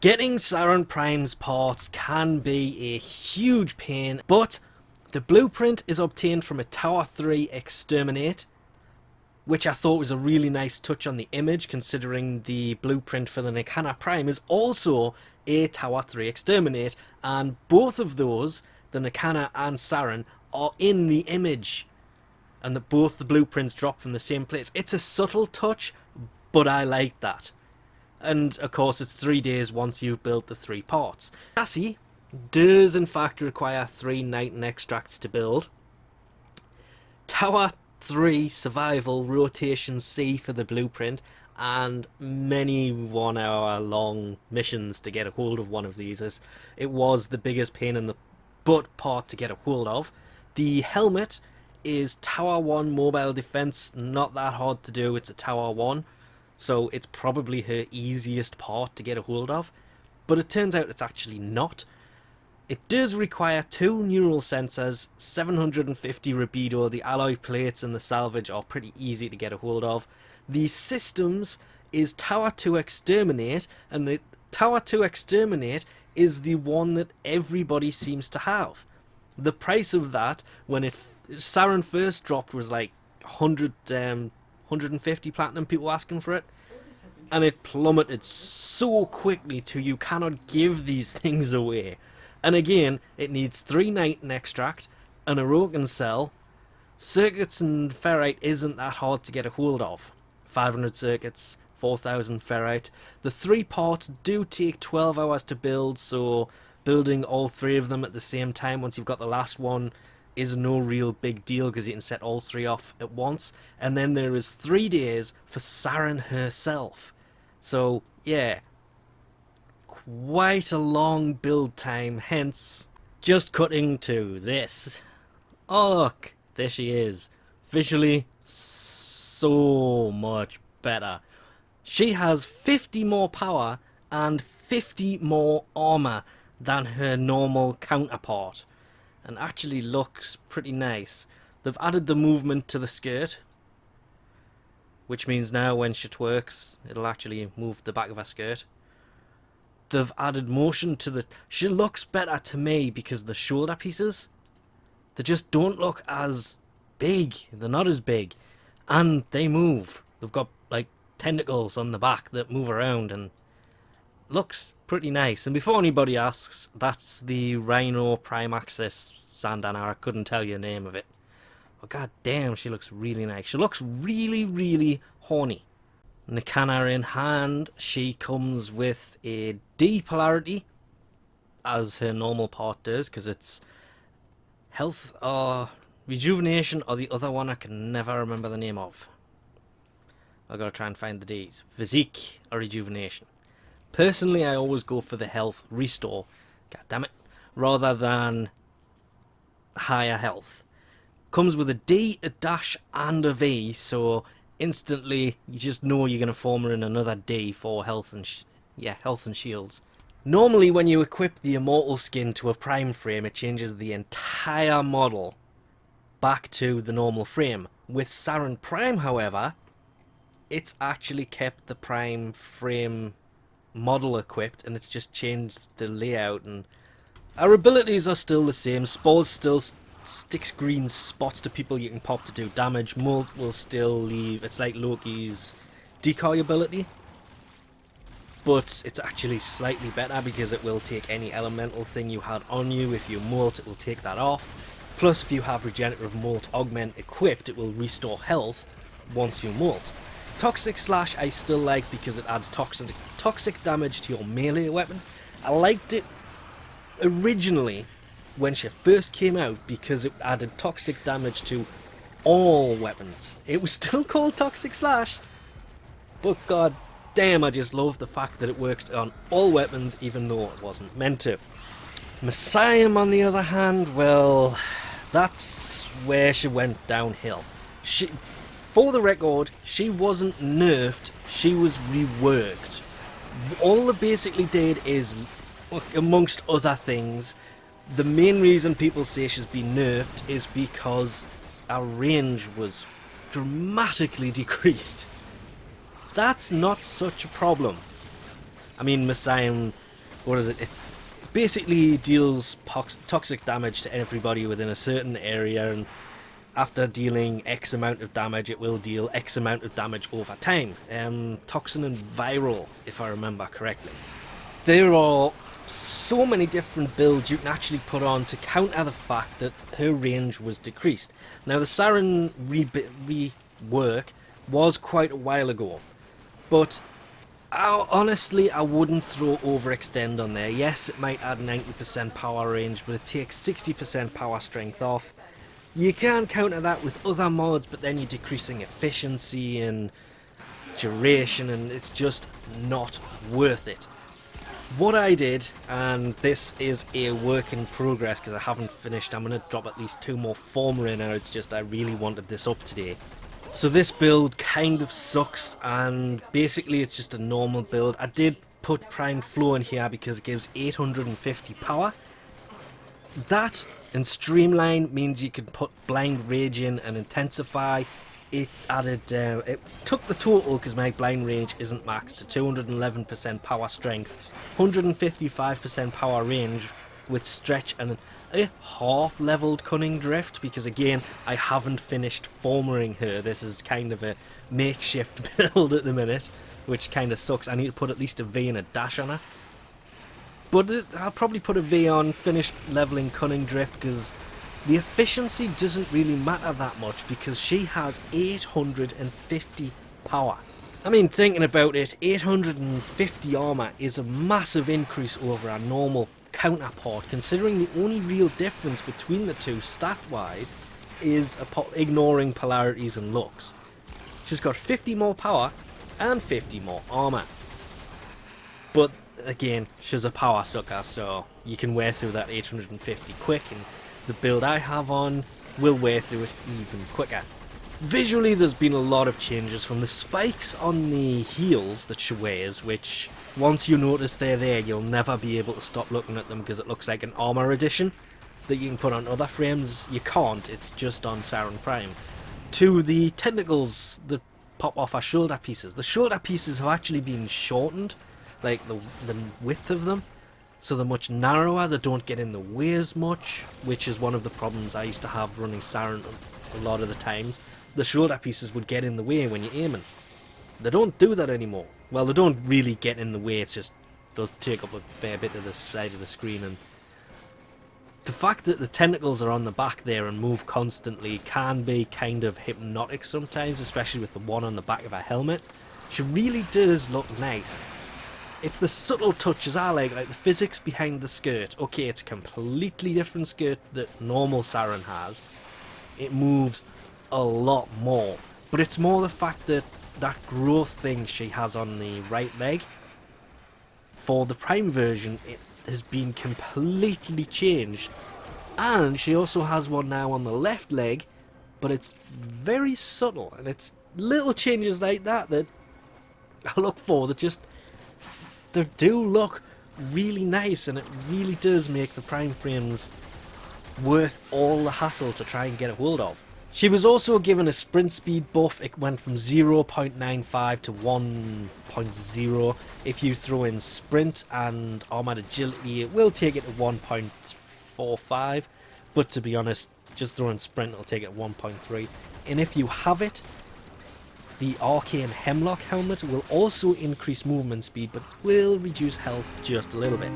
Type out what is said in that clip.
Getting Saryn Prime's parts can be a huge pain, but the blueprint is obtained from a Tower 3 Exterminate, which I thought was a really nice touch on the image, considering the blueprint for the Nikana Prime is also a Tower 3 Exterminate, and both of those, the Nikana and Saryn, are in the image, and that both the blueprints drop from the same place. It's a subtle touch, but I like that. And of course it's 3 days once you've built the 3 parts. Chassis does in fact require 3 Nightingale extracts to build. Tower 3 Survival Rotation C for the blueprint, and many 1 hour long missions to get a hold of one of these, as it was the biggest pain in the butt part to get a hold of. The helmet is Tower 1 Mobile Defense, not that hard to do, it's a Tower 1. So it's probably her easiest part to get a hold of, but it turns out it's actually not. It does require 2 neural sensors, 750 rubido, the alloy plates and the salvage are pretty easy to get a hold of. The systems is Tower 2 Exterminate, and the Tower 2 Exterminate is the one that everybody seems to have. The price of that, when Saryn first dropped, was like 150 platinum, people asking for it, and it plummeted so quickly to you cannot give these things away. And again, it needs 3 Nightingale extract, an Orokin cell. Circuits and ferrite isn't that hard to get a hold of. 500 circuits, 4000 ferrite. The 3 parts do take 12 hours to build, so building all 3 of them at the same time once you've got the last one is no real big deal, because you can set all 3 off at once. And then there is 3 days for Saryn herself. So yeah, quite a long build time, hence just cutting to this. Oh look, there she is. Visually so much better. She has 50 more power and 50 more armor than her normal counterpart, and actually looks pretty nice. They've added the movement to the skirt, which means now when she twerks, it'll actually move the back of her skirt. They've added motion to the... She looks better to me because the shoulder pieces, they just don't look as big. They're not as big. And they move. They've got like tentacles on the back that move around, and looks pretty nice. And before anybody asks, that's the Rhino Prime Access Sandana. I couldn't tell you the name of it. But god damn, she looks really nice. She looks really, really horny. Nikana in hand, she comes with a D polarity, as her normal part does, because it's health or rejuvenation, or the other one I can never remember the name of. I've got to try and find the D's. Physique or rejuvenation. Personally, I always go for the health restore, god damn it, rather than higher health. Comes with a D, a dash and a V, so instantly you just know you're going to form her in another D for health and health and shields. Normally when you equip the immortal skin to a prime frame, it changes the entire model back to the normal frame. With Saryn Prime, however, it's actually kept the prime frame model equipped, and it's just changed the layout, and our abilities are still the same. Spores still sticks green spots to people you can pop to do damage. Molt will still leave, it's like Loki's decoy ability, but it's actually slightly better because it will take any elemental thing you had on you. If you molt, it will take that off. Plus, if you have regenerative molt augment equipped, it will restore health once you molt. Toxic Slash I still like because it adds toxic damage to your melee weapon. I liked it originally when she first came out because it added toxic damage to all weapons. It was still called Toxic Slash, but god damn, I just love the fact that it worked on all weapons even though it wasn't meant to. Messiah, on the other hand, well, that's where she went downhill. For the record, she wasn't nerfed, she was reworked. All they basically did is, amongst other things, the main reason people say she's been nerfed is because our range was dramatically decreased. That's not such a problem. I mean, Messiah what is it? It basically deals toxic damage to everybody within a certain area, and after dealing X amount of damage, it will deal X amount of damage over time. Toxin and viral, if I remember correctly. There are so many different builds you can actually put on to counter the fact that her range was decreased. Now, the Saryn rework was quite a while ago, but honestly, I wouldn't throw overextend on there. Yes, it might add 90% power range, but it takes 60% power strength off. You can counter that with other mods, but then you're decreasing efficiency and duration, and it's just not worth it. What I did, and this is a work in progress because I haven't finished, I'm going to drop at least 2 more former in, and it's just I really wanted this up today. So this build kind of sucks, and basically it's just a normal build. I did put primed flow in here because it gives 850 power. That and streamline means you can put blind rage in and intensify. It added, it took the total, because my blind range isn't maxed, to 211% power strength, 155% power range with stretch, and a half leveled cunning drift, because again I haven't finished formering her. This is kind of a makeshift build at the minute, which kind of sucks. I need to put at least a V and a dash on her, but I'll probably put a V on finished leveling cunning drift, because the efficiency doesn't really matter that much because she has 850 power. I mean, thinking about it, 850 armor is a massive increase over our normal counterpart, considering the only real difference between the two stat-wise is ignoring polarities and looks. She's got 50 more power and 50 more armor. But again, she's a power sucker, so you can wear through that 850 quick, and the build I have on will wear through it even quicker. Visually, there's been a lot of changes, from the spikes on the heels that she wears, which once you notice they're there, you'll never be able to stop looking at them because it looks like an armor edition that you can put on other frames. You can't, it's just on Saryn Prime. To the tentacles that pop off her shoulder pieces. The shoulder pieces have actually been shortened, like the width of them, so they're much narrower, they don't get in the way as much, which is one of the problems I used to have running Saryn a lot of the times. The shoulder pieces would get in the way when you're aiming. They don't do that anymore. Well, they don't really get in the way, it's just they'll take up a fair bit of the side of the screen, and the fact that the tentacles are on the back there and move constantly can be kind of hypnotic sometimes, especially with the one on the back of her helmet. She really does look nice. It's the subtle touches I like the physics behind the skirt. Okay, it's a completely different skirt that normal Saryn has. It moves a lot more, but it's more the fact that that growth thing she has on the right leg, for the Prime version, it has been completely changed. And she also has one now on the left leg, but it's very subtle, and it's little changes like that that I look for that just, they do look really nice, and it really does make the Prime frames worth all the hassle to try and get a hold of. She was also given a sprint speed buff. It went from 0.95 to 1.0. If you throw in sprint and armored agility, it will take it to 1.45, but to be honest, just throwing sprint will take it to 1.3. And if you have it, the Arcane Hemlock helmet will also increase movement speed, but will reduce health just a little bit.